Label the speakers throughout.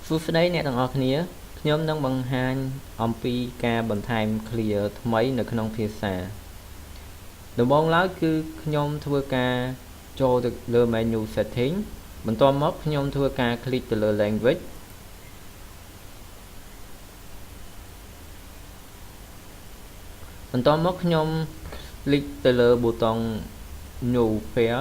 Speaker 1: សួស្តីអ្នកទាំងអស់គ្នាខ្ញុំនឹងបង្ហាញអំពីការបន្ថែម clear ថ្មីនៅក្នុងភាសាដំបូងឡើយគឺខ្ញុំធ្វើការចូលទៅលើ menu setting បន្ទាប់មកខ្ញុំធ្វើការ click ទៅលើ language បន្ទាប់មកខ្ញុំ click ទៅលើប៊ូតុង new pair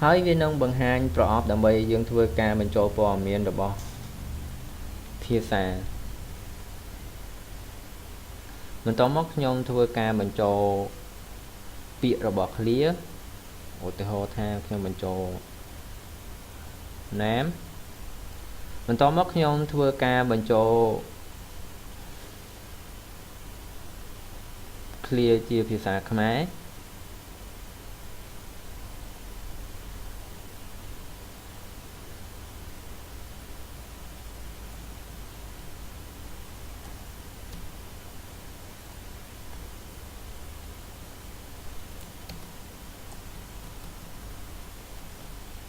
Speaker 1: ហើយវានឹងបង្ហាញប្រអប់ដើម្បីយើងធ្វើការបញ្ចូលព័ត៌មានរបស់ភាសាបន្ទាប់មកខ្ញុំធ្វើការបញ្ចូលពាក្យរបស់ clear ឧទាហរណ៍ថាខ្ញុំបញ្ចូល name បន្ទាប់មកខ្ញុំធ្វើការបញ្ចូល clear ជាភាសាខ្មែរ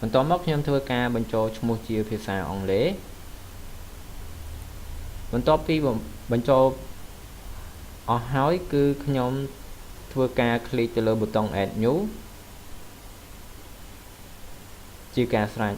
Speaker 1: បន្ទាប់មកខ្ញុំធ្វើការបញ្ចូលឈ្មោះជាភាសាអង់គ្លេសបន្ទាប់ពីបញ្ចូលអស់ហើយគឺខ្ញុំធ្វើការ click ទៅលើប៊ូតុង add new ជាការស្រេច